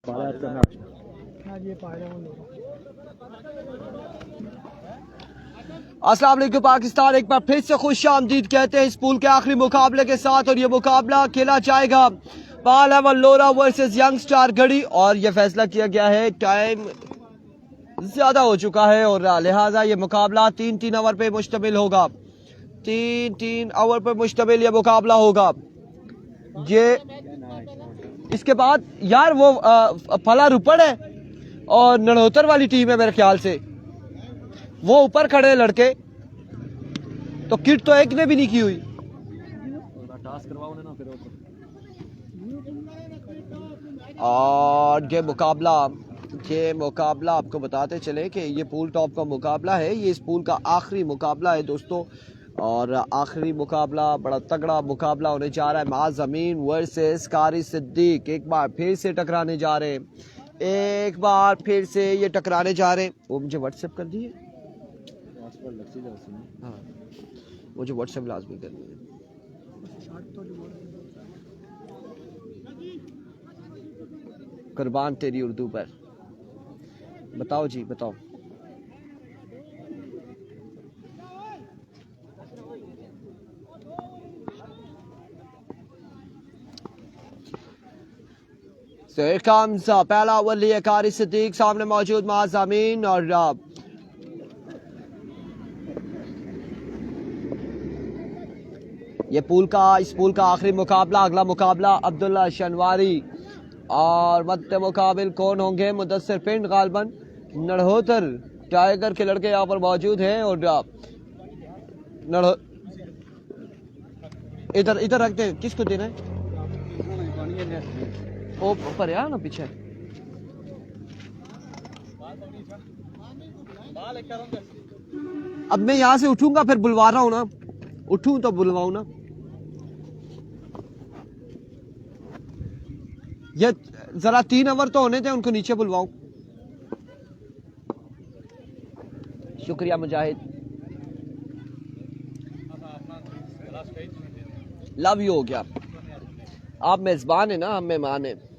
अस्सलाम वालेकुम पाकिस्तान, एक बार फिर से खुश आमदीद कहते हैं इस पूल के आखिरी मुकाबले के साथ। और ये मुकाबला खेला जाएगा पाल लोरा वर्सेस यंग स्टार घड़ी। और ये फैसला किया गया है, टाइम ज्यादा हो चुका है और लिहाजा ये मुकाबला 3-3 ओवर पे मुश्तमिल होगा। 3-3 ओवर पर मुश्तमिल ये मुकाबला होगा। ये इसके बाद यार वो फला रुपड़ है और नड़ोतर वाली टीम है मेरे ख्याल से, वो ऊपर खड़े लड़के, तो किट तो एक ने भी नहीं की हुई। और ये मुकाबला आपको बताते चले कि ये पूल टॉप का मुकाबला है, ये इस पूल का आखिरी मुकाबला है दोस्तों। और आखिरी मुकाबला बड़ा तगड़ा मुकाबला होने जा रहा है। माज़मीन वर्सेस कारी सिद्दीक एक बार फिर से टकराने जा रहे हैं, एक बार फिर से ये टकराने जा रहे हैं। वो मुझे व्हाट्सएप कर दिए, हाँ मुझे व्हाट्सएप लाजमी करनी है। कुर्बान तेरी उर्दू पर। बताओ जी बताओ। पहला ओवर लिए कारी सिद्दीक, सामने मौजूद माज़मीन। और ये इस पूल का आखिरी मुकाबला, अगला मुकाबला अब्दुल्ला शनवारी और मध्य मुकाबिल कौन होंगे? मुदस्सिर पिंड गालबन नड़होतर टाइगर के लड़के यहाँ पर मौजूद हैं। और इधर रखते हैं, किसको देना है? ओ ऊपर है ना पीछे। अब मैं यहाँ से उठूंगा फिर बुलवा रहा हूँ ना, उठूं तो बुलवाऊं ना। ये जरा 3 ओवर तो होने थे, उनको नीचे बुलवाऊं। शुक्रिया मुजाहिद, लव यू हो गया। आप मेजबान है ना, हम मेहमान हैं।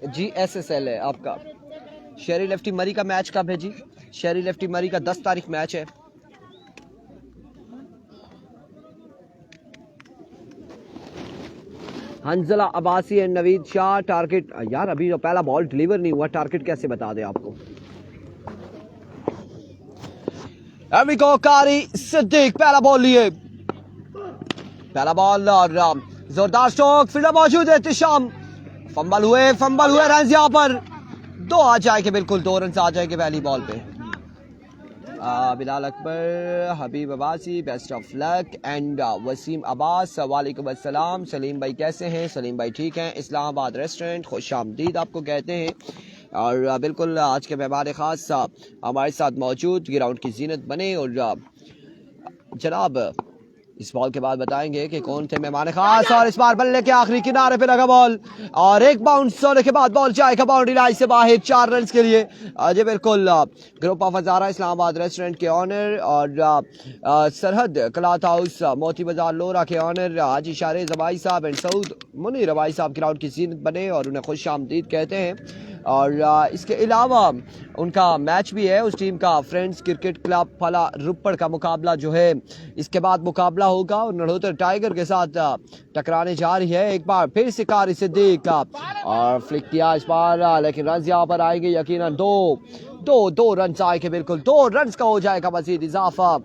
GSSL है आपका। शेरी लेफ्टी मरी का मैच कब है जी? शेरी लेफ्टी मरी का 10 तारीख मैच है। Hanzala Abbasi and Naveed Shah target. यार अभी जो पहला बॉल डिलीवर नहीं हुआ, टारगेट कैसे बता दे आपको? कारी सिद्दीक पहला बॉल लिए, पहला बॉल और जोरदार स्ट्रोक। फील्डर मौजूद है तिशाम, फंबल हुए रन यहाँ पर 2 आ जाएंगे, बिल्कुल 2 रन आ जाएंगे पहली बॉल पे। Bilal Akbar, Habib Abbasi, best of luck and Wasim Abbas, वालेकुम अस्सलाम। सलीम भाई कैसे हैं? सलीम भाई ठीक हैं। इस्लामाबाद रेस्टोरेंट खुश आमदीद आपको कहते हैं। और बिल्कुल आज के मेहमान खास हमारे साथ मौजूद, ग्राउंड की जीनत बने। और जनाब इस बॉल के बाद बताएंगे कि कौन थे मेहमान खास। और इस बार बल्ले के आखिरी किनारे पे लगा बॉल और एक बाउंस होने के बाद बॉल जाएगा बाउंड्री लाइन से बाहर 4 रन के लिए। जी बिल्कुल, group of Hazara Islamabad restaurant के ऑनर और सरहद क्लॉथ हाउस मोती बाजार लोरा के ऑनर हाजी शारे जबाई साहब एंड सऊद मुनीर रबाई साहब ग्राउंड की जीनत बने और उन्हें खुश आमदीद कहते हैं। और इसके अलावा उनका मैच भी है, उस टीम का फ्रेंड्स क्रिकेट क्लब फला रुपड़ का मुकाबला जो है इसके बाद मुकाबला होगा और नड़ोतर टाइगर के साथ टकराने जा रही है। एक बार फिर से कारी सिद्दीक का और फ्लिक किया इस बार, लेकिन रन यहाँ पर आएंगे यकीनन दो रन आएंगे, बिल्कुल 2 रन का हो जाएगा मजीद इजाफा।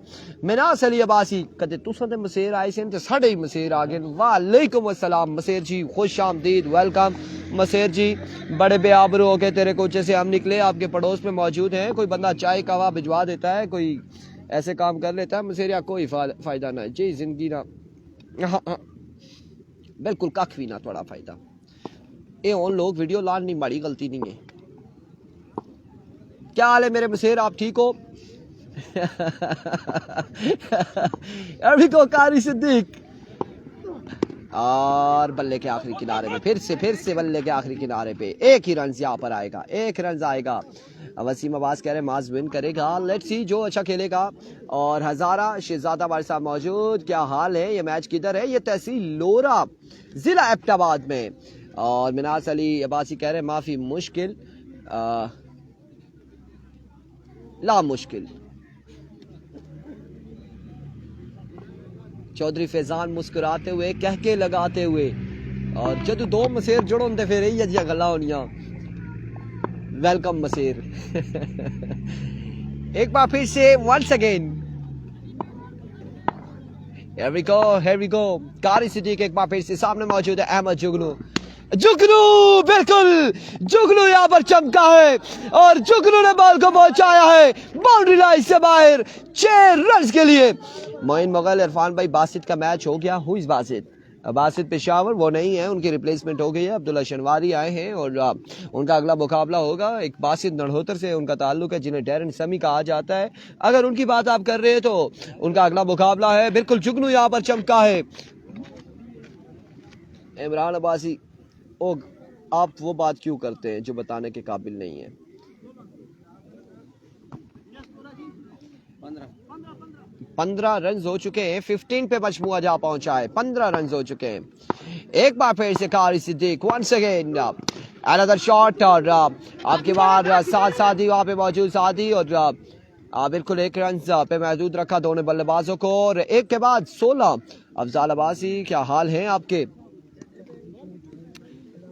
मिनास अली अब्बासी कहते तुसा ते मसेर आए से ते साढ़े ही मसेर आ गए। वालेकुम अस्सलाम मसेर जी, खुश आमदीद, वेलकम मसेर जी। बड़े बेआबरू हो के तेरे कोचे से हम निकले, आपके पड़ोस में मौजूद हैं। कोई बंदा चाय कवा भिजवा देता है, कोई ऐसे काम कर लेता है मसेरिया, कोई फायदा ना जी जिंदगी ना। हाँ बिल्कुल कख भी ना थोड़ा फायदा। ये उन लोग वीडियो लान नहीं, बड़ी गलती नहीं है। क्या हाल है मेरे मसेर, आप ठीक हो? अभी को कारी सिद्दीक और बल्ले के आखिरी किनारे पे फिर से बल्ले के आखिरी किनारे पे एक ही रन यहाँ पर आएगा, 1 रन आएगा। वसीम अब्बास कह रहे हैं माज विन करेगा, लेट्स सी जो अच्छा खेलेगा। और हजारा शहजादा हमारे साथ मौजूद, क्या हाल है? ये मैच किधर है? ये तहसील लोरा जिला एबटाबाद में और मिनास अली अब्बासी कह रहे हैं माफी मुश्किल ला मुश्किल। चौधरी फैजान मुस्कुराते हुए कह के लगाते हुए और जदू दो मसेर जुड़ होंगे फिर यही अजिया गल्लां होनियां। वेलकम मसेर। एक बार फिर से once again here we go कारी सिद्दीक एक बार फिर से सामने मौजूद है अहमद जुगनू। जुगनू बिल्कुल जुगनू यहाँ पर चमका है और जुगनू ने बॉल को पहुंचाया है बाउंड्री लाइन से बाहर 6 रन के लिए। मोइन मुगल इरफान भाई बासित का मैच हो गया। Who is Basit? बासित पेशावर वो नहीं है, उनकी रिप्लेसमेंट हो गई है। अब्दुल्ला शनवारी आए हैं और उनका अगला मुकाबला होगा एक बासित नड़होतर से उनका ताल्लुक है जिन्हें डैरन समी कहा जाता है। अगर उनकी बात आप कर रहे हैं तो उनका अगला मुकाबला है। बिल्कुल जुगनू यहाँ पर चमका है। इमरान अब्बासी ओ आप वो बात क्यों करते हैं जो बताने के काबिल नहीं है। 15 रन हो चुके हैं। 15 पे मजमुआ जा पहुंचा है। 15 रन हो चुके हैं। एक बार फिर से Qari Siddique once again another shot और आपके बाद सादी वहां पे मौजूद सादी और बिल्कुल 1 रन पे महदूद रखा दोनों बल्लेबाजों को और एक के बाद 16। अफजाल अब्बासी क्या हाल है आपके?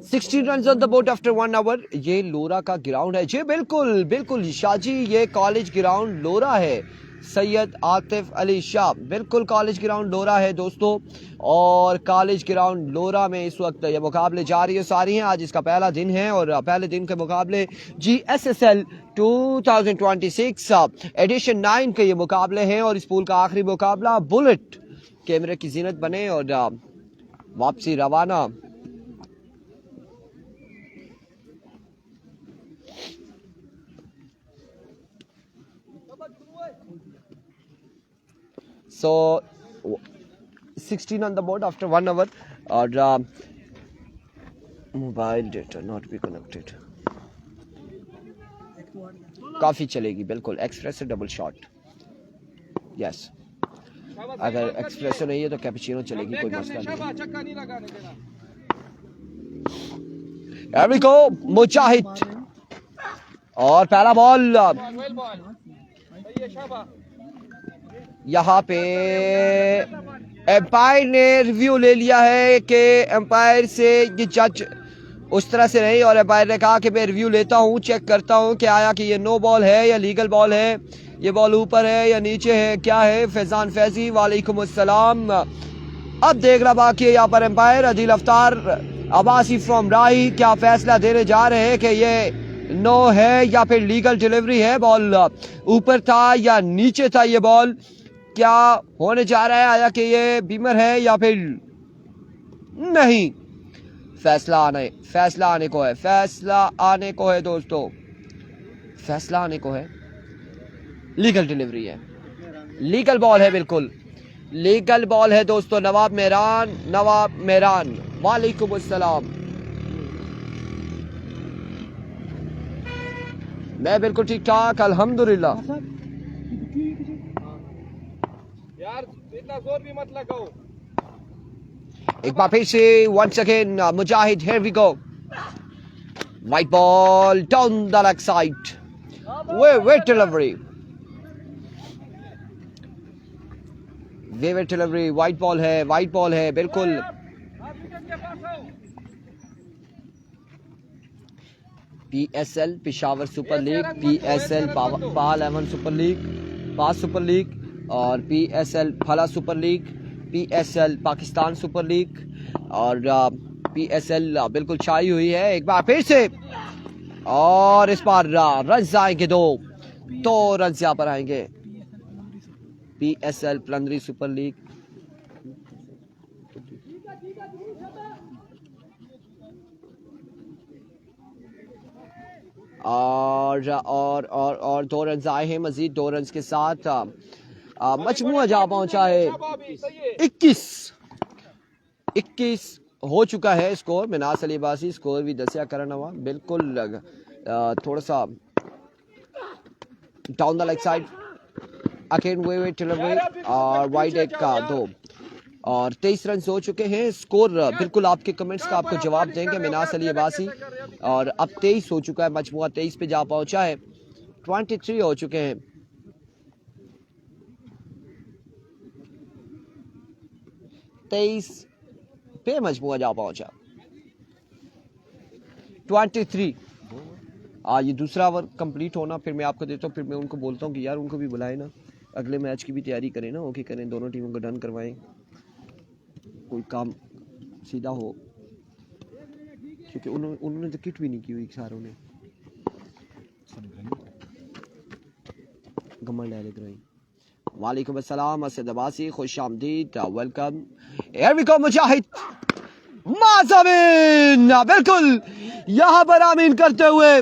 16 run on the board after 1 hour. ये लोरा का ग्राउंड है जी। बिल्कुल बिल्कुल शाहजी ये कॉलेज ग्राउंड लोरा है। सैयद आतिफ अली शाह बिल्कुल कॉलेज ग्राउंड लोरा है दोस्तों और कॉलेज ग्राउंड लोरा में इस वक्त ये मुकाबले जारी है सारी हैं। आज इसका पहला दिन है और पहले दिन के मुकाबले GSSL 2026 एडिशन 9 के ये मुकाबले हैं और इस पूल का आखिरी मुकाबला बुलेट कैमरे की जीनत बने और वापसी रवाना। So 16 on the board after 1 hour और mobile data not be connected काफी चलेगी बिल्कुल। एक्सप्रेसो डबल शॉट यस अगर एक्सप्रेसो नहीं है तो कैपुचिनो चलेगी कोई मसला नहीं। मुजाहिद और पहला बॉल यहाँ पे एम्पायर ने रिव्यू ले लिया है कि एम्पायर से ये जज उस तरह से नहीं और एम्पायर ने कहा कि मैं रिव्यू लेता हूँ चेक करता हूँ कि आया कि ये नो बॉल है या लीगल बॉल है, ये बॉल ऊपर है या नीचे है क्या है। फैजान फैजी वालेकुम अस्सलाम। अब देखना बाकी है यहाँ पर empire Adeel Aftar Abbasi from राही क्या फैसला देने जा रहे हैं कि ये नो है या फिर लीगल डिलीवरी है। बॉल ऊपर था या नीचे था ये बॉल क्या होने जा रहा है, आया कि ये बीमर है या फिर नहीं। फैसला आने को है। फैसला आने को है दोस्तों। फैसला आने को है। लीगल डिलीवरी है। लीगल बॉल है बिल्कुल लीगल बॉल है दोस्तों। नवाब मेहरान वालेकुम अस्सलाम। मैं बिल्कुल ठीक ठाक अल्हम्दुलिल्लाह। यार इतना जोर भी मत लगाओ। एक बार फिर से once again Mujahid here we go white ball down the leg side wait delivery white ball है बिल्कुल। PSL Peshawar super league, PSL पाल एवन सुपर लीग और PSL फला super league, PSL Pakistan super league और PSL बिल्कुल छाई हुई है। एक बार फिर से और इस बार रन आएंगे दो रन यहाँ पर आएंगे। PSL प्लंदरी सुपर लीग और 2 रन आए हैं मजीद। 2 रन के साथ मजमुआ जा पहुंचा है 21 हो चुका है स्कोर। मिनास अली अब्बासी स्कोर भी दसिया करना हुआ बिल्कुल थोड़ा सा down the leg side again way delivery और वाइड एक का 2 और 23 रन हो चुके हैं। स्कोर बिल्कुल आपके कमेंट्स का आपको जवाब देंगे मिनास अली अब्बासी। और अब 23 हो चुका है, मजमुआ 23 पे जा पहुंचा है। 23 हो चुके हैं। पे मजमुआ जा पहुंचा 23। ये दूसरा ओवर कंप्लीट होना, फिर मैं आपको देता हूँ, फिर मैं उनको बोलता हूँ कि यार उनको भी बुलाए ना, अगले मैच की भी तैयारी करें ना, ओके करें, दोनों टीमों को डन करवाएं, कोई काम सीधा हो, क्योंकि उन्होंने तो किट भी नहीं की हुई सारों ने। गमल डायरेक्ट रही। वालेकुम अस्सलाम असद अब्बासी, खुश आमदीद, वेलकम। हियर वी गो मुजाहिद माज़मीन, बिल्कुल यहाँ पर आमीन करते हुए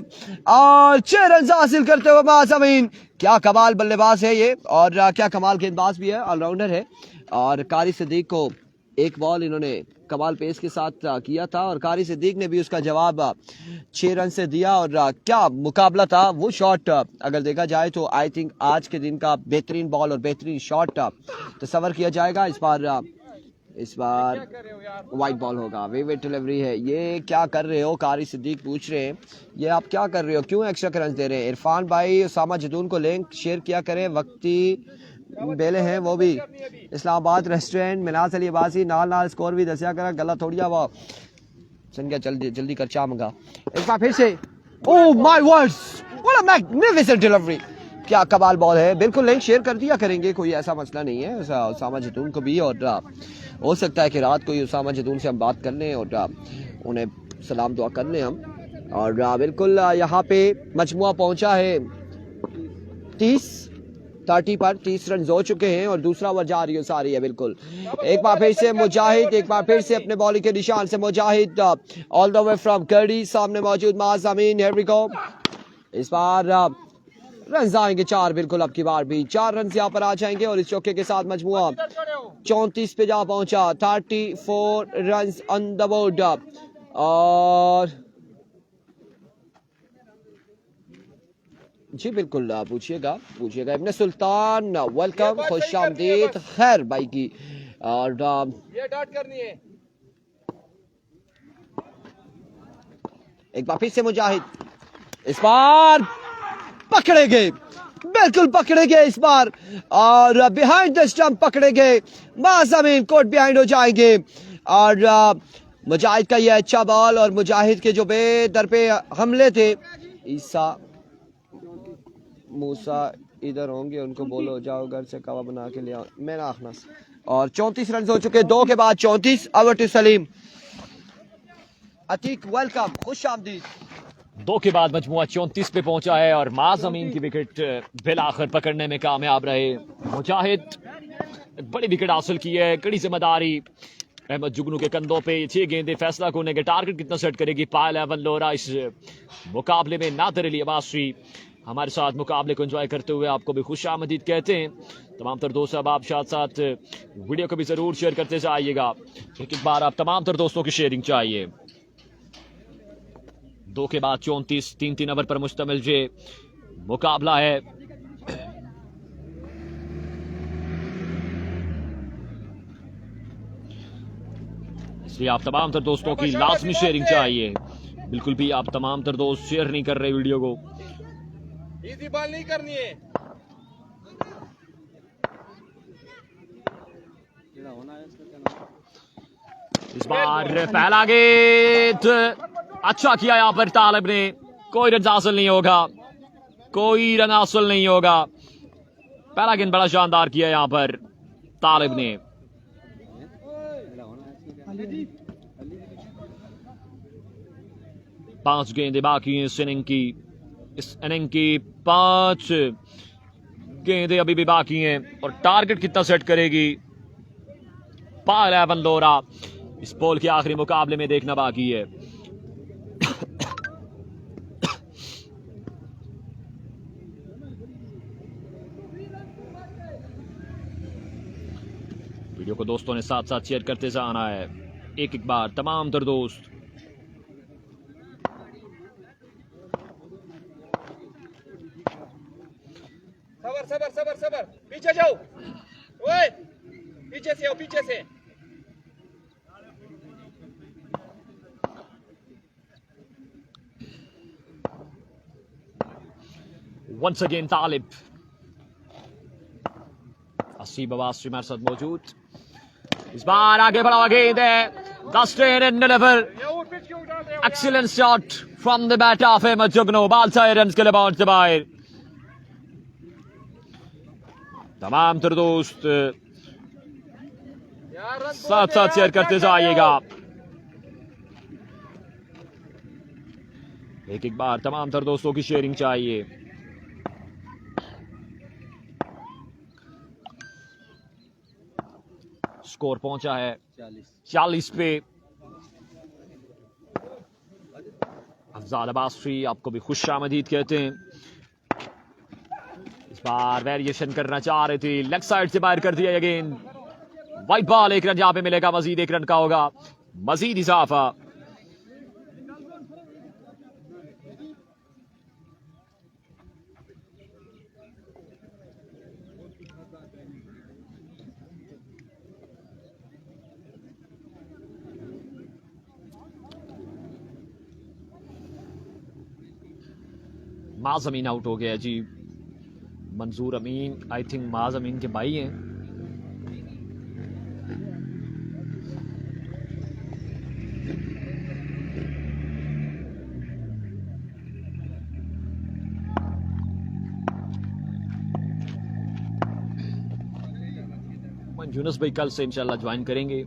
और 6 रन हासिल करते हुए माज़मीन। क्या कमाल बल्लेबाज है ये, और क्या कमाल गेंदबाज भी है, ऑलराउंडर है। और कारी सिद्दीक को एक बॉल इन्होंने कमाल पेस के साथ किया था, और कारी सिद्दीक ने भी उसका जवाब 6 रन से दिया। और क्या मुकाबला था, वो शॉट अगर देखा जाए तो आई थिंक आज के दिन का बेहतरीन बॉल और बेहतरीन शॉट तस्वर किया जाएगा। इस बार वाइट बॉल होगा, वेवेट डिलीवरी है। ये क्या कर रहे हो, कारी सिद्दीक पूछ रहे हैं, ये आप क्या कर रहे हो, क्यों एक्स्ट्रा रन दे रहे हैं। इरफान भाई उसामा जदून को लिंक शेयर किया करें, वक्ती बेले हैं वो भी इस्लामाबाद रेस्टोरेंट, मिनास अली अब्बासी नाल स्कोर भी दसिया करा, गला थोड़िया वो सुन गया, जल्दी कर चा मंगा। एक बार फिर से, oh my words, what a magnificent delivery, क्या कमाल बॉल है। बिल्कुल लिंक शेयर कर दिया करेंगे, कोई ऐसा मसला नहीं है उसामा जदून को भी, और हो सकता है कि रात को ही उसामा जदून से हम बात कर लें और उन्हें सलाम दुआ कर लें हम। और बिल्कुल यहाँ पे मजमुआ पहुंचा है 30 पर, 30 रन हो चुके हैं और दूसरा ओवर जारी है। बिल्कुल एक बार फिर से मुजाहिद, एक बार फिर से अपने बॉलिंग के निशान से मुजाहिद, ऑल द वे फ्रॉम गढ़ी, सामने मौजूद माज़मीन, हियर वी गो। इस बार रन आएंगे 4, बिल्कुल अब की बार भी 4 रन यहाँ पर आ जाएंगे, और इस चौके के साथ मजमुआ 34 पे जा पहुंचा, 34 रन ऑन द बोर्ड। और जी बिल्कुल पूछिएगा इब्न सुल्तान, वेलकम, खुश आमदीद, खैर भाई की। और ये डॉट करनी है। एक बार फिर से मुजाहिद, इस बार पकड़े गए, बिल्कुल पकड़े गए इस बार, और बिहाइंड द स्टंप पकड़े गए, माज़मीन कोर्ट बिहाइंड हो जाएंगे। और मुजाहिद का ये अच्छा बॉल, और मुजाहिद के जो बेदर पे हमले थे, ईसा मूसा इधर होंगे, उनको बोलो जाओ घर से कवा बना के ले आओ, मेरा आखना। और 34 रन हो चुके, 2 के बाद 34। Over to Salim Atiq, welcome, खुश आमदीद। 2 के बाद मजमुआ 34 पे पहुंचा है, और माज़मीन की विकेट बिलाखिर पकड़ने में कामयाब रहे। मुजाहिद बड़ी विकेट हासिल की है, कड़ी जिम्मेदारी अहमद जुगनू के कंधों पे। 6 गेंदें फैसला करने के, टारगेट कितना सेट करेगी पायल एवन लोरा इस मुकाबले में। नादिर अली अब्बासी हमारे साथ मुकाबले को एंजॉय करते हुए आपको भी खुश आमदीद कहते हैं। तमाम तर दोस्त अब आप साथ वीडियो को भी जरूर शेयर करते जाइएगा, एक बार आप तमाम तर दोस्तों की शेयरिंग चाहिए। 2 के बाद 34, 3 ओवर पर मुश्तमिल ये मुकाबला है। इसलिए आप तमाम तर दोस्तों की लाजमी शेयरिंग चाहिए। बिल्कुल भी आप तमाम तर दोस्त शेयर नहीं कर रहे वीडियो को, इजी बॉल नहीं करनी है। इस बार पहला गेंद अच्छा किया यहाँ पर तालिब ने, कोई रन हासिल नहीं होगा, पहला गेंद बड़ा शानदार किया यहाँ पर तालिब ने। पांच गेंदें बाकी हैं इस इनिंग की 5 गेंदें अभी भी बाकी हैं, और टारगेट कितना सेट करेगी पायल एवन लोरा, इस बॉल के आखिरी मुकाबले में देखना बाकी है। वीडियो को दोस्तों ने साथ साथ शेयर करते जाना है, एक बार तमाम तर दोस्त। सबर, पीछे जाओ, ओए पीछे से आओ, पीछे से। once again तालिब, असीब अब्बासी हमारे साथ मौजूद। इस बार आगे बढ़ा गेंद है, Dustin in deliver, excellent shot from the bat of Ahmed Jugno, बाल से रन के लिए बाउंस से बाहर। तमाम तर दोस्त साथ साथ शेयर करते जाइएगा। एक एक बार तमाम तर दोस्तों की शेयरिंग चाहिए। स्कोर पहुंचा है 40 पे। अफजाल अब्बासी आपको भी खुश आमदीद कहते हैं। इस बार वेरिएशन करना चाह रहे थे, लेग साइड से बाहर कर दिया अगेन। वाइट बॉल, एक रन यहां पे मिलेगा, मजीद एक रन का होगा, मजीद इजाफा। माज अमीन आउट हो गया जी। मंजूर अमीन आई थिंक माज अमीन के भाई हैं। यूनुस भाई कल से इंशाल्लाह ज्वाइन करेंगे।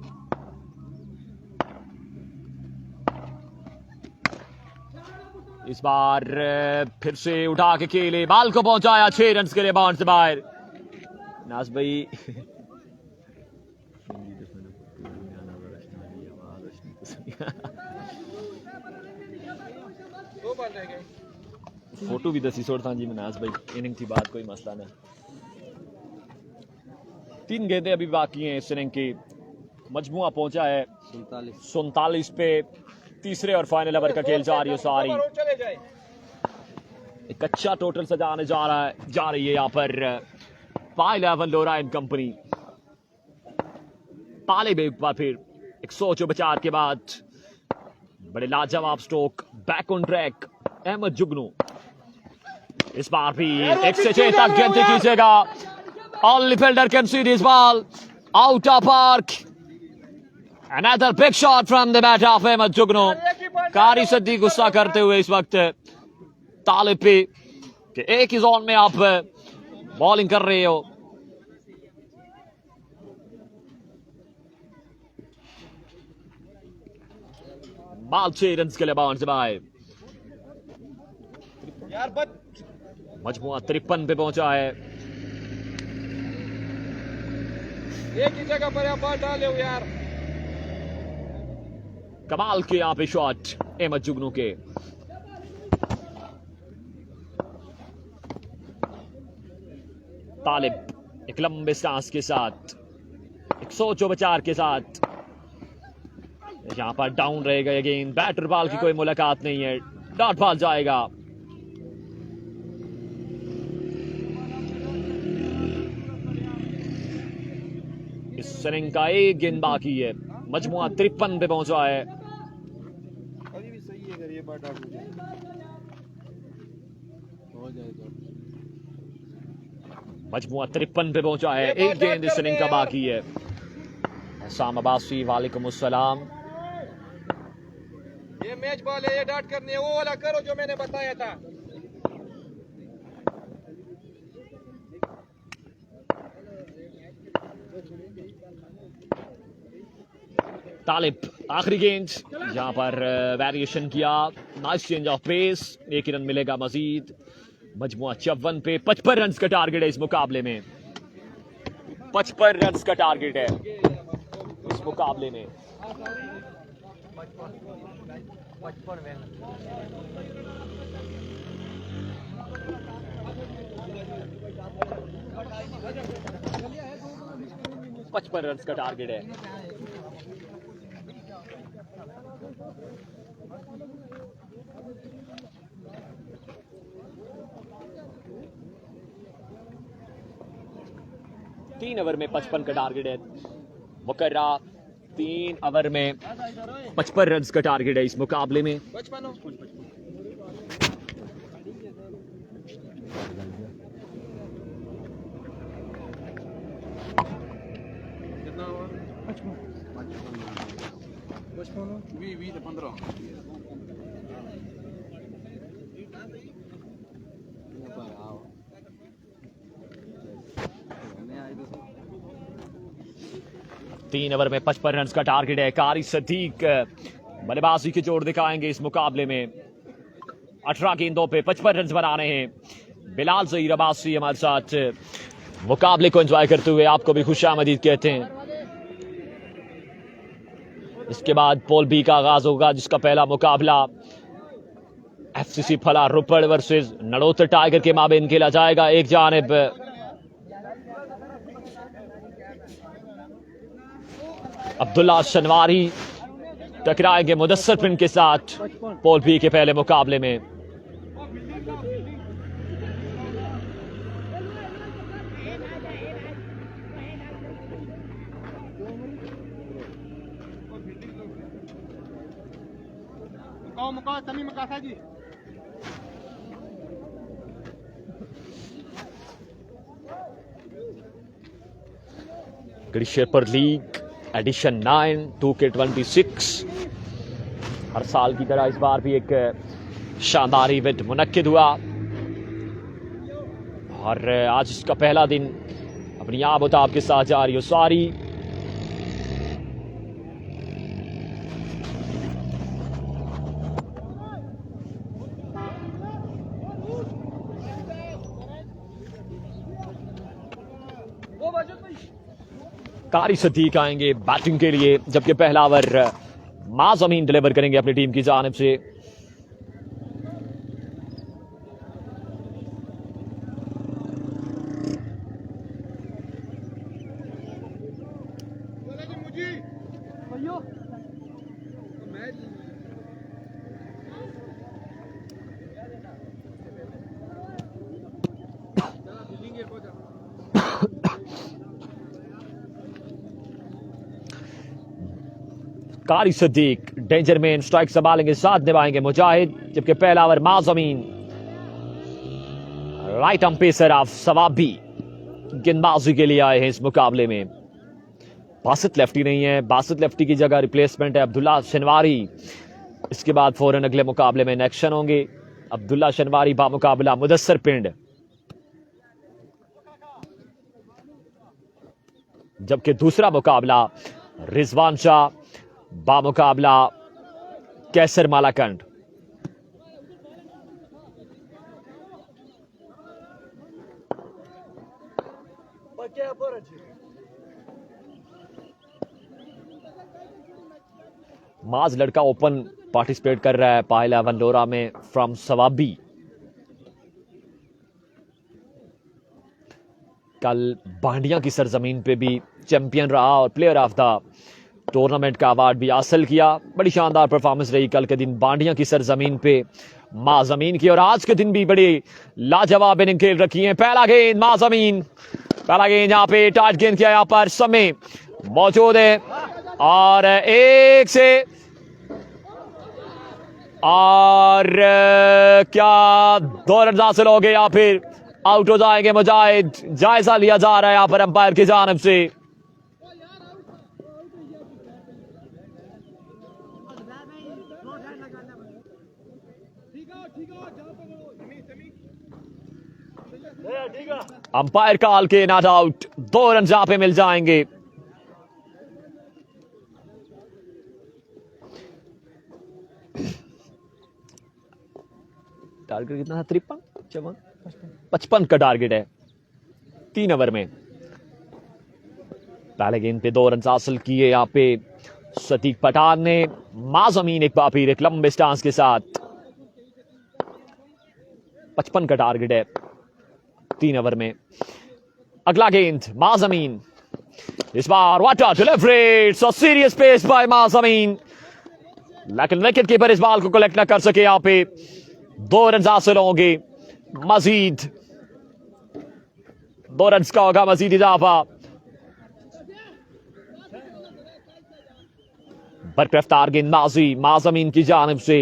इस बार फिर से उठा के खेले, बाल को पहुंचाया 6 रन के लिए बाउंस से बाहर। नाज भाई फोटो भी दसी सोड़ था जी मनाज भाई, इनिंग थी बात, कोई मसला ना। 3 गेंदें अभी बाकी हैं इस इनिंग की। मजमुआ पहुंचा है 47 पे। तीसरे और फाइनल ओवर का खेल जा रही है सारी। एक अच्छा टोटल सजाने जा रही है यहाँ पर पाई 11 लोरा एंड कंपनी। तालिब एक बार फिर 104 के बाद बड़े लाजवाब stroke, back on track Ahmed Jugnu. इस बार भी 1 से 6 तक गेंद खींचेगा। Only fielder can see this ball out of park. Another big shot from the bat of Ahmed Jugno. कारी सद्दी गुस्सा करते हुए इस वक्त तालिब पे कि एक ही जोन में आप बॉलिंग कर रहे हो। बाल 6 रन के लिए बाउंस से बाहर। मजमुआ 53 पे पहुंचा है। एक ही जगह पर आप बॉल डाले हो यार। कमाल के यहाँ पे शॉट अहमद जुगनू के। तालिब एक लंबे सांस के साथ 104 के साथ यहां पर डाउन रहेगा अगेन। बैटर बॉल की कोई मुलाकात नहीं है, डॉट बॉल जाएगा। इस इनिंग का एक गेंद बाकी है। मजमुआ 53 पे पहुंचा है। अभी भी सही है, अगर ये बात आउट हो जाए तो मजमुआ 53 पे पहुंचा है। एक गेंद इस इनिंग का बाकी है। साम अब्बासी वालेकुम अस्सलाम। ये मैच बॉल है, ये डॉट करनी है, वो वाला करो जो मैंने बताया था। तालिब आखिरी गेंद, यहां पर वेरिएशन किया, nice change of pace, 1 run मिलेगा मजीद। मजमुआ 54 पे 55 रन का टारगेट है इस मुकाबले में। 55 रन का टारगेट है इस मुकाबले में। पचपन रन का टारगेट है। तीन ओवर में 55 का टारगेट है मुकर्रा। 3 ओवर में 55 रन का टारगेट है इस मुकाबले में। 20 ਤੇ 15 3 ओवर में 55 रन का टारगेट है। कारी सदीक बल्लेबाजी के जोड़ दिखाएंगे इस मुकाबले में। 18 गेंदों पे 55 रन बनाने हैं। बिलाल ज़हीर अब्बासी हमारे साथ मुकाबले को एंजॉय करते हुए आपको भी खुशामदीद कहते हैं। इसके बाद पोल बी का आगाज होगा, जिसका पहला मुकाबला एफसीसी फला रुपड़ वर्सेस नड़ोतर टाइगर के माबेन खेला जाएगा। एक जानिब अब्दुल्ला शनवारी टकराएंगे मुदस्सर पिंड के साथ पोल बी के पहले मुकाबले में। शेपर लीग एडिशन 9 2K26 हर साल की तरह इस बार भी एक शानदार इवेंट मुनक्किद हुआ और आज इसका पहला दिन अपनी आबोताब के साथ जा रही हो सारी। कारी सदीक आएंगे बैटिंग के लिए, जबकि पहला ओवर माज़मीन डिलीवर करेंगे अपनी टीम की जानिब से। कारी सदीक डेंजर में स्ट्राइक संभालेंगे, साथ निभाएंगे मुजाहिद, जबकि पहला over Mazmeen right arm pacer of Swabi गेंदबाजी के लिए आए हैं इस मुकाबले में। बासित लेफ्टी नहीं है, बासित लेफ्टी की जगह रिप्लेसमेंट है अब्दुल्ला शनवारी। इसके बाद फौरन अगले मुकाबले में एक्शन होंगे। अब्दुल्ला शनवारी बामुकाबला मुदस्सर पिंड, जबकि दूसरा मुकाबला रिजवान शाह बामुकाबला कैसर मालाकंड। माज लड़का ओपन पार्टिसिपेट कर रहा है पायला वंडोरा में फ्रॉम सवाबी। कल बांडिया की सरजमीन पे भी चैंपियन रहा और प्लेयर ऑफ द टूर्नामेंट का अवार्ड भी हासिल किया। बड़ी शानदार परफॉर्मेंस रही कल के दिन बांडिया की सरजमीन पे माज़मीन की, और आज के दिन भी बड़ी लाजवाब इनिंग खेल रखी है। पहला गेंद माज़मीन, पहला गेंद यहाँ पे टाइट गेंद किया, यहाँ पर समय मौजूद है और एक से और क्या 2 रन हासिल हो गए या फिर आउट हो जाएंगे मुजाहिद। जायजा लिया जा रहा है यहाँ पर अंपायर की जानिब से। अंपायर कॉल के नॉट आउट, 2 रन जहां पे मिल जाएंगे। टारगेट कितना था? 53 55 का टारगेट है 3 ओवर में। पहले गेंद पे 2 रन हासिल किए यहाँ पे सतीक पठान ने। माज़मीन एक बार फिर एक लंबे स्टांस के साथ 55 का टारगेट है 3 ओवर में। अगला गेंद माज़मीन, इस बार what a delivery, it's a serious pace by Mazmeen, लेकिन विकेट कीपर इस बॉल को कलेक्ट न कर सके। यहाँ पे 2 रन हासिल होंगे, मजीद 2 रन का होगा मजीद इजाफा। बरकरफ्तार गेंदबाजी माज़मीन की जानिब से,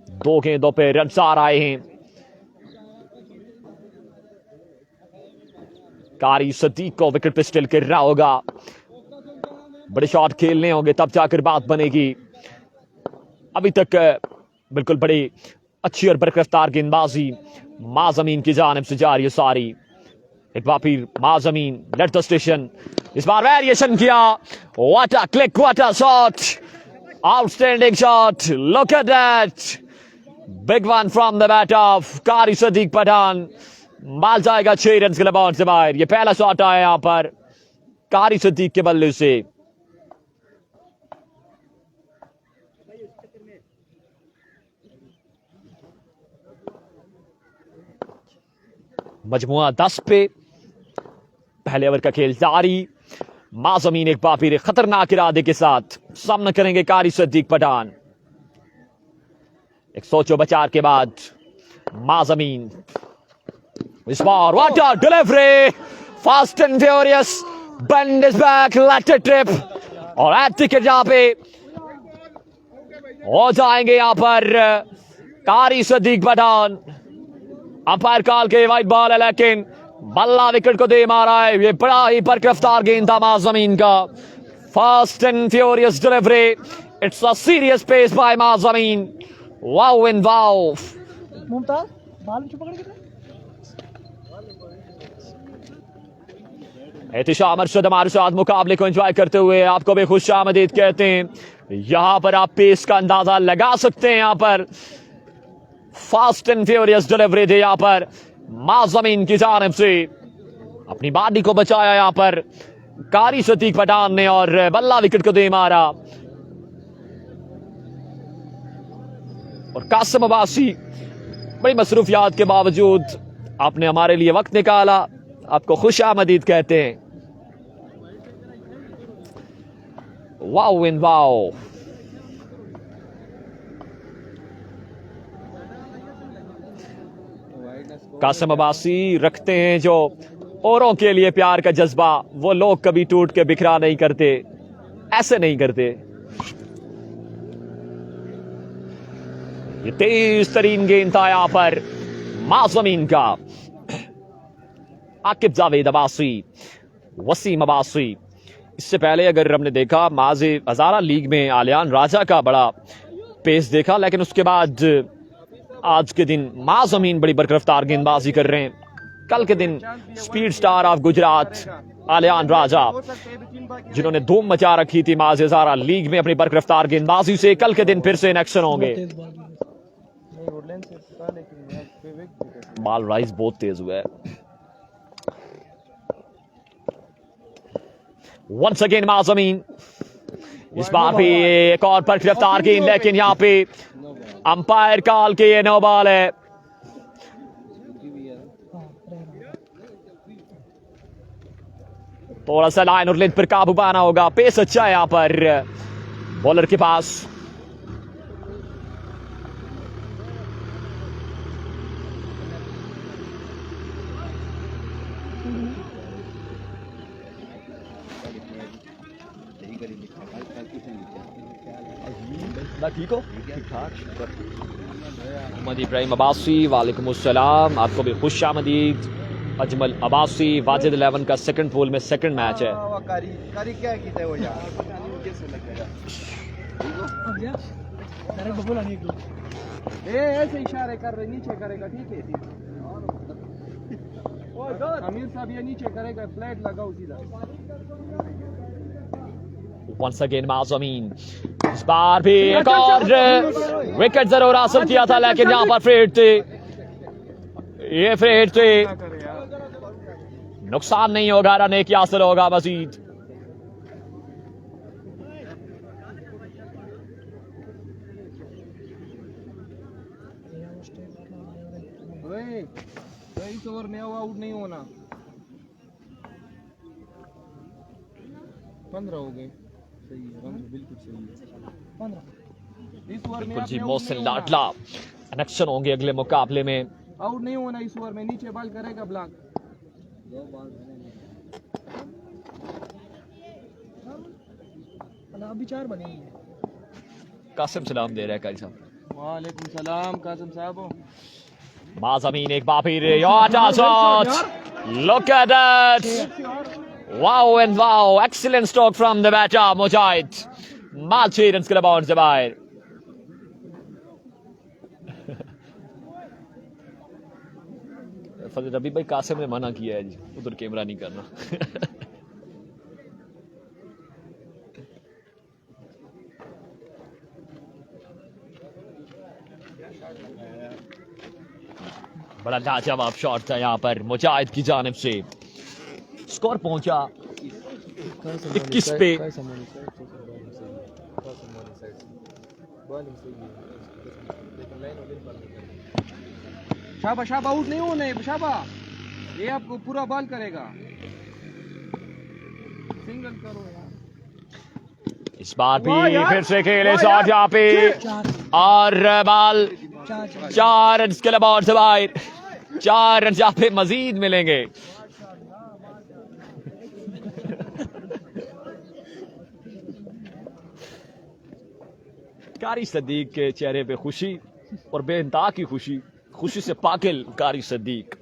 2 गेंदों पे रन आ रहे हैं। कारी सदीक को विकेट पे स्टिल करना होगा। बड़े शॉट खेलने होंगे तब जाकर बात बनेगी। अभी तक बिल्कुल बड़ी अच्छी और बरकरार गेंदबाजी माज़मीन की जानिब से जारी है सारी। एक बार फिर माज़मीन लेट द स्टेशन, इस बार वेरिएशन किया। What a click, what a shot, outstanding shot, look at that, big one from the bat of कारी सदीक पठान। माल जाएगा 6 रन के लिए से बाहर। ये पहला शॉट आया यहां पर कारी सदीक के बल्ले से। मजमुआ 10 पे, पहले ओवर का खेल जारी। माज़मीन एक बार फिर खतरनाक इरादे के साथ सामना करेंगे कारी सदीक पठान। एक सोचो बचार के बाद माज़मीन इस बार what a delivery, fast and furious, bend is back, let it trip, और एट टिकट यहां पे हो जाएंगे यहां पर कारी सदीक पठान। अंपायर कॉल के वाइड बॉल है, लेकिन बल्ला विकेट को दे मारा है। ये बड़ा ही बरकरार गेंद था माज़मीन का, fast and furious delivery, it's a serious pace by Mazmeen. Wow and wow. Mumtaz बाल में पकड़ के एहतिशाम अरशद हमारे साथ मुकाबले को एंजॉय करते हुए आपको भी खुश आमदीद कहते हैं। यहां पर आप पेस का अंदाजा लगा सकते हैं। यहां पर फास्ट एंड फ्यूरियस डिलीवरी थी यहां पर माज़मीन की जानिब से। अपनी बॉडी को बचाया यहां पर कारी सदीक पठान ने और बल्ला विकेट को दे मारा। और कासिम अब्बासी बड़ी मसरूफियात के बावजूद आपने हमारे लिए वक्त निकाला, आपको खुश आमदीद कहते हैं। Wow and wow. Qasim Abbasi रखते हैं जो औरों के लिए प्यार का जज्बा, वो लोग कभी टूट के बिखरा नहीं करते, ऐसे नहीं करते। ये तेज तरीन गेंद था यहां पर माज़मीन का। आकिब जावेद अब्बासी, वसीम अब्बासी। इससे पहले अगर हमने देखा माज़े हज़ारा लीग में आलियान राजा का बड़ा पेस देखा, लेकिन उसके बाद आज के दिन माज़मीन बड़ी बरकरार गेंदबाजी कर रहे हैं। कल के दिन speed star of Gujarat Aliyan Raja, जिन्होंने धूम मचा रखी थी माज़े हज़ारा लीग में अपनी बरकरार गेंदबाजी से, कल के दिन फिर से इन एक्शन होंगे। बॉल राइज बहुत तेज हुआ है। वंस अगेन माज़मीन, इस बार भी एक और बरकरार गेंद, लेकिन यहां पे अंपायर कॉल के ये नो बॉल है। थोड़ा सा लाइन और लेंथ पर काबू पाना होगा। पेस अच्छा है यहां पर बॉलर के पास। ठीक हो, ठीक ठाक, मोहम्मद इब्राहिम अब्बासी, वालेकुम अस्सलाम, आपको भी खुश आमदीद। अजमल अब्बासी, वाजिद 11 का सेकंड पोल में सेकंड मैच है। ऐसे इशारे कर रहे, नीचे करेगा, ठीक है। अमीर साहब ये नीचे करेगा, फ्लैट लगाओ सीधा। Once again माज़मीन, इस बार भी एक और विकेट जरूर हासिल किया था, लेकिन यहां पर फेड थे, ये फेड थे। नुकसान नहीं होगा, रन एक हासिल होगा मजीद। इस ओवर में आउट नहीं होना। 15 हो गए, सही है, बिल्कुल सही है। 15 इस ओवर में जी मोहसिन लाडला कनेक्शन होंगे अगले मुकाबले में। आउट नहीं होना इस ओवर में, नीचे बॉल करेगा ब्लॉक। अभी 4 बने हैं। कासिम सलाम दे रहा है कारी साहब। वालेकुम सलाम कासिम साहब। माज़मीन एक बार फिर shot, look at that, Wow and wow, excellent stroke from the batter Mujahid. Mall 6 run के अबाउट से बाहर. फजल रबी भाई कासिम ने मना किया है जी, उधर कैमरा नहीं करना. बड़ा लाजवाब शॉट था यहाँ पर मुजाहिद की जानिब से. स्कोर पहुंचा 21 पे. शाबा शाबा आउट नहीं होने शाबा, ये आपको पूरा बॉल करेगा. सिंगल करो यार. इस बार भी फिर से खेले शॉट यहाँ पे और बॉल 4 रन के अबाउट से बाहर. 4 रन यहाँ पे मजीद मिलेंगे. कारी सदीक के चेहरे पे खुशी और बेइंतहा की खुशी, खुशी से पाकिल कारी सदीक.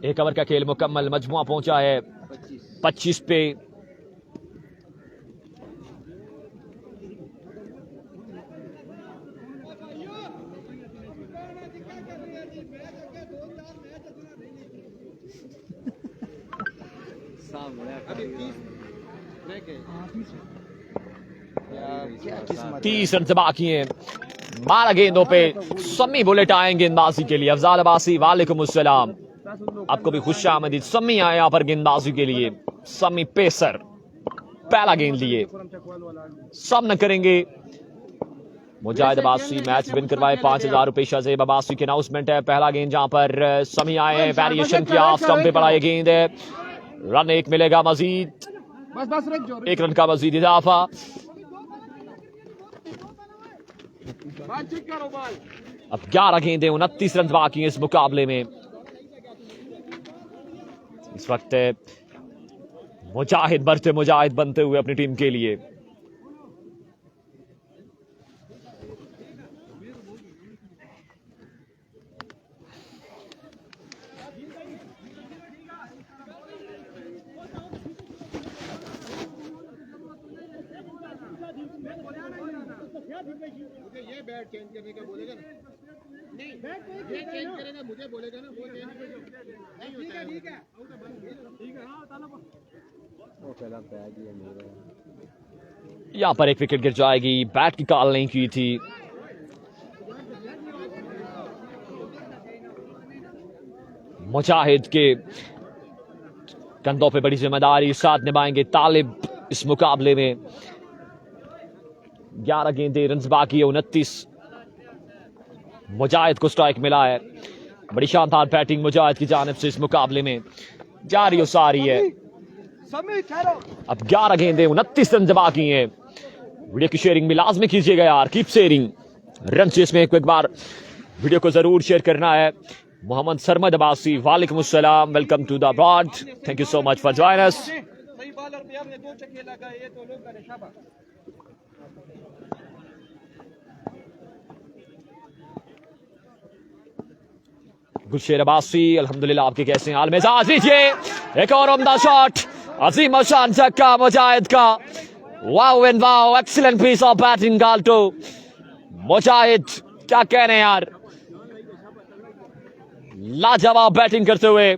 एक ओवर का खेल मुकम्मल. मजमुआ पहुंचा है 25 पे. अभी 30 रन बाकी हैं. 12 गेंदों पे सम्मी बुलेट आए गेंदबाजी के लिए. अफजाल अब्बासी वालेकुम अस्सलाम, आपको भी खुश आमदीद. सम्मी आए यहाँ पर गेंदबाजी के लिए. सम्मी पेसर पहला गेंद लिए, सामना करेंगे. मुजाहिद अब्बासी मैच विन करवाए 5000 रुपए. शहजेब अब्बासी की अनाउंसमेंट है. पहला गेंद जहां पर सम्मी आए हैं, वेरिएशन किया, ऑफ स्टंप पे पड़ा ये गेंद है. रन 1 मिलेगा मजीद. 1 रन का मजीद इजाफा. अब 11 गेंदें 29 रन बाकी हैं इस मुकाबले में. इस वक्त मुजाहिद बनते हुए अपनी टीम के लिए. ये बैट चेंज करने का बोलेगा ना, नहीं ये चेंज करेगा, मुझे बोलेगा ना, वो चेंज नहीं होता है. ठीक है यहां पर एक विकेट गिर जाएगी. बैट की कॉल नहीं की थी. मुजाहिद के कंधों पे बड़ी जिम्मेदारी साथ निभाएंगे तालिब इस मुकाबले में. 11 गेंदें, रन बाकी है 29. मुजाहिद को स्ट्राइक मिला है. बड़ी शानदार बैटिंग मुजाहिद की जानिब से इस मुकाबले में जारी और सारी है. अब 11 गेंदें 29 रन बाकी हैं. वीडियो की शेयरिंग भी लाजमी कीजिएगा यार. Keep sharing. रन चेस में एक बार वीडियो को जरूर शेयर करना है. मोहम्मद सरमद अब्बासी वालेकुम अस्सलाम, welcome to the abroad. Thank you so much for join us. सही बॉलर पे हमने 2 छक्के लगाए, ये तो लोग करे. शाबाश. गुलशेर अब्बासी अल्हम्दुलिल्लाह, आपके कैसे हाल मिजाज? लीजिए एक और उम्दा शॉट, अजीम और शान छक्का मुजाहिद का. Wow and wow, excellent piece of batting गाल्टो. मुजाहिद क्या कहने यार, लाजवाब बैटिंग करते हुए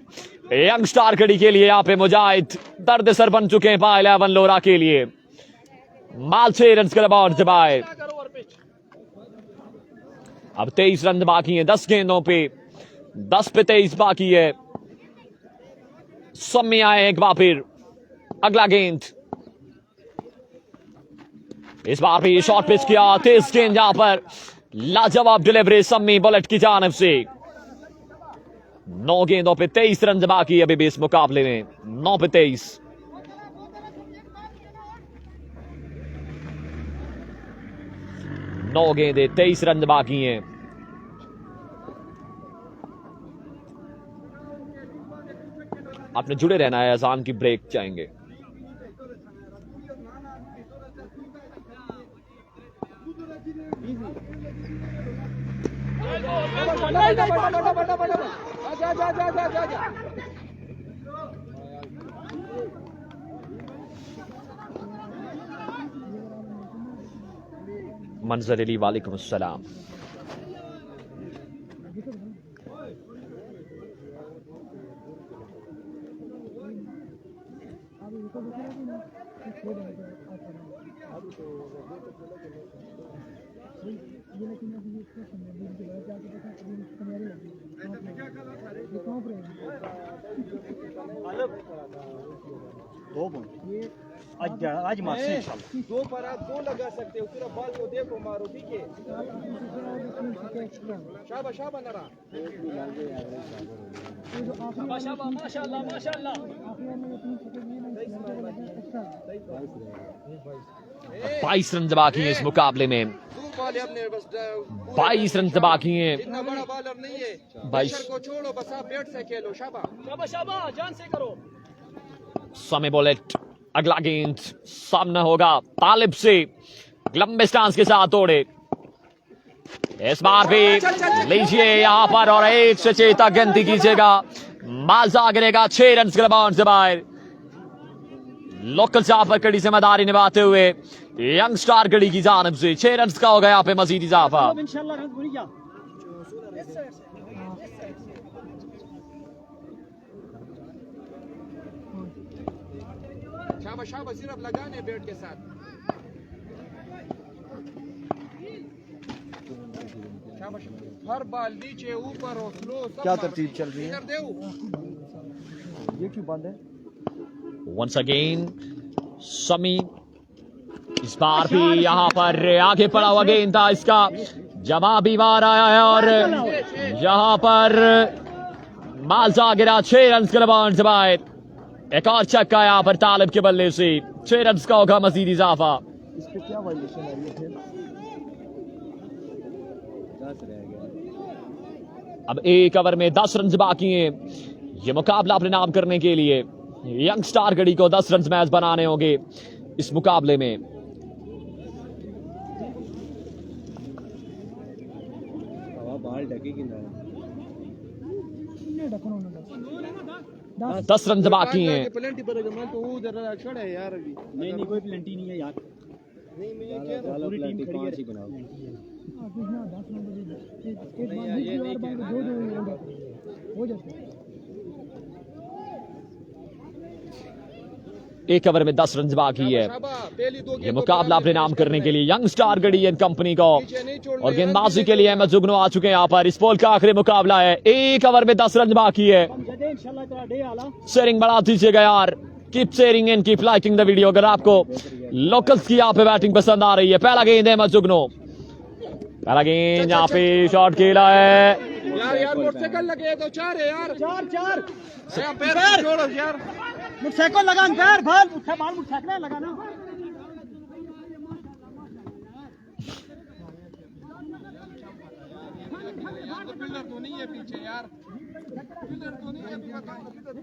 यंग स्टार कड़ी के लिए यहाँ पे मुजाहिद दर्द सर बन चुके हैं 11 लोरा के लिए. माल 6 रन के अबाउट दबाए. अब 23 रन बाकी हैं 10 गेंदों पे. 10 पे 23 बाकी है. सम्मी आए एक बार फिर. अगला गेंद, इस बार भी शॉर्ट पिच किया. तेज गेंद यहां पर, लाजवाब डिलीवरी सम्मी बुलेट की जानिब से. 9 गेंदों पे 23 रन बाकी है अभी भी इस मुकाबले में. 9 पे 23. नौ गेंदे 23 रन बाकी हैं. आपने जुड़े रहना है, अजान की ब्रेक चाहेंगे। मंजर अली वालेकुम अस्सलाम। आज मारते हैं इंशाल्लाह। दो पर आप दो लगा सकते हो, सिर्फ बॉल को देखो मारो, ठीक है। शाबाश शाबाश नरा। माशाल्लाह माशाल्लाह माशाल्लाह। 22 रन बाकी हैं इस मुकाबले में। 22 रन बाकी हैं। इतना बड़ा बॉलर नहीं है, 22 को छोड़ो, बस आप बैट से खेलो। शाबाश शाबाश शाबाश, जान से करो। समय बुलेट, अगला गेंद सामना होगा तालिब से, लंबे स्टांस के साथ तोड़े। इस बार भी लीजिए यहां पर और एक सचेता गेंद कीजिएगा। मालजा गिरेगा 6 रन के बाउंड से बाहर। लोकल यहाँ पर कड़ी जिम्मेदारी निभाते हुए यंग स्टार गढ़ी की जानिब से 6 रन का होगा यहाँ पे मजीद इजाफा। इंशाल्लाह रन पूरी जा। शाबाश शाबाश, सिर्फ लगाने बैट के साथ। शाबाश, हर बॉल नीचे ऊपर और स्लो, सब क्या तरतीब चल रही है? इधर देओ। ये क्यों बंद है? वंस अगेन समी, इस बार भी यहां पर आगे पड़ा हुआ गेंद था, इसका जवाबी वार आया है और यहां पर मालजा गिरा 6 रन के बाउंड से बाहर। एक और छक्का यहां पर तालिब के बल्ले से 6 रन का होगा मजीद इजाफा। इस पे क्या वाइलेशन आ रही है फिर? अब एक ओवर में 10 रन बाकी हैं। ये मुकाबला अपने नाम करने के लिए यंग स्टार गढ़ी को 10 रन मैच बनाने होंगे इस मुकाबले में। बाल ढकेगी ना। 10 रन बाकी हैं। प्लेंटी पर मैं तो उधर खड़ा है यार अभी। नहीं कोई प्लेंटी नहीं है यार। नहीं मैं ये कह रहा हूं, पूरी टीम खड़ी है। हो जाते। एक ओवर में 10 रन बाकी है। ये मुकाबला अपने नाम करने के लिए young star Garhi and company को और गेंदबाजी के लिए अहमद जुगनू आ चुके हैं यहाँ पर। इस बॉल का आखिरी मुकाबला है। एक ओवर में 10 रन बाकी है। शेयरिंग बढ़ा दीजिएगा यार। Keep sharing and keep liking the video. अगर आपको लोकल्स की यहाँ पे बैटिंग पसंद आ रही है। पहला गेंद है अहमद जुगनू, पहला गेंद यहाँ पे शॉट खेला है। यार मोटरसाइकिल लगे तो 4 है यार। 4 पैर छोड़ो यार। मोटरसाइकिल लगा पैर भाल उठा मार मोटरसाइकिल लगाना। फील्डर तो नहीं है पीछे यार। फील्डर तो नहीं है।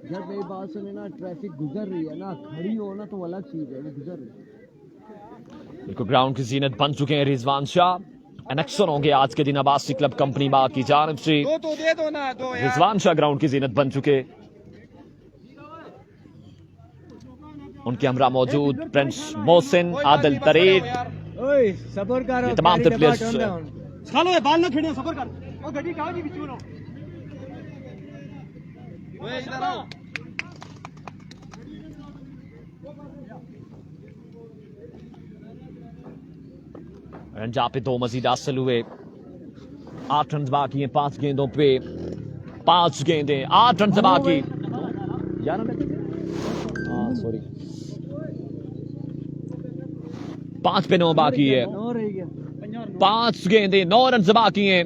जब ये बात सुने ना, ट्रैफिक गुजर रही है ना, खड़ी हो ना तो अलग चीज है, वो गुजर रही है। बिल्कुल ग्राउंड की जीनत बन चुके हैं रिजवान शाह। एनेक्शन होंगे आज के दिन अब्बासी क्लब कंपनी बाग की जानिब से। दो तो दे दो ना, दो यार। रिजवान शाह ग्राउंड की जीनत बन चुके। उनके हमरा मौजूद प्रिंस मोहसिन, आदिल तरीर, सबर करो। ये तमाम प्लेयर्स सालो ये बाल ना खिड़े सबर कर। ओ गड्डी काओ जी बिचू नो। ओए इधर आओ। रन जहाँ पे 2 मजीद हासिल हुए। 8 रन बाकी हैं 5 गेंदों पे। 5 गेंदें 8 रन से बाकी। सॉरी 5 पे 9 बाकी है। 5 गेंदें 9 रन से बाकी हैं।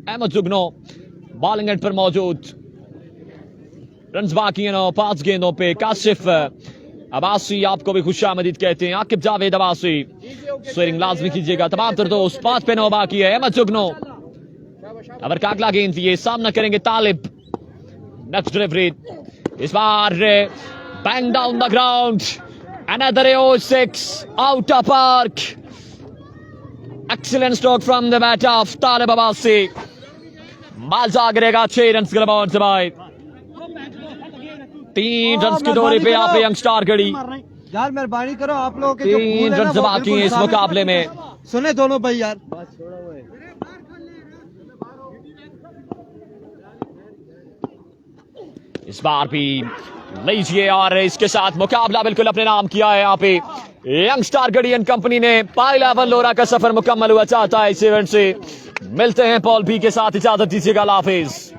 अहमद जुगनो बॉलिंग एंड पर मौजूद। रन बाकी हैं 9, 5 गेंदों पे। काशिफ अब्बासी आपको भी खुशामदीद कहते हैं। आकिब जावेद अब्बासी स्विंग लाजमी कीजिएगा तमाम तर दोस्त। 5 पे 9 बाकी है। अहमद जुगनो अगर का अगला गेंद ये सामना करेंगे तालिब। नेक्स्ट डिलीवरी इस बार bang down the ground, another AO6 out of park. Excellent stroke from the bat of Talib Abbasi. माजा गिरेगा 6 रन के बॉल से भाई, 3 रन की दूरी पे यहाँ पे यंगस्टार खड़ी। यार मेहरबानी करो, आप लोगों के जो 3 फूल है ना, रन वो बाकी हैं इस बिल्कुल मुकाबले में। सुने दोनों भाई यार, इस बार भी लीजिए और इसके साथ मुकाबला बिल्कुल अपने नाम किया है यहाँ पे यंगस्टार गढ़ी एंड कंपनी ने। पाई लेवल लोरा का सफर मुकम्मल हुआ चाहता है इस इवेंट से। मिलते हैं पॉल बी के साथ, इजाजत दीजिएगा, अल्लाह हाफिज।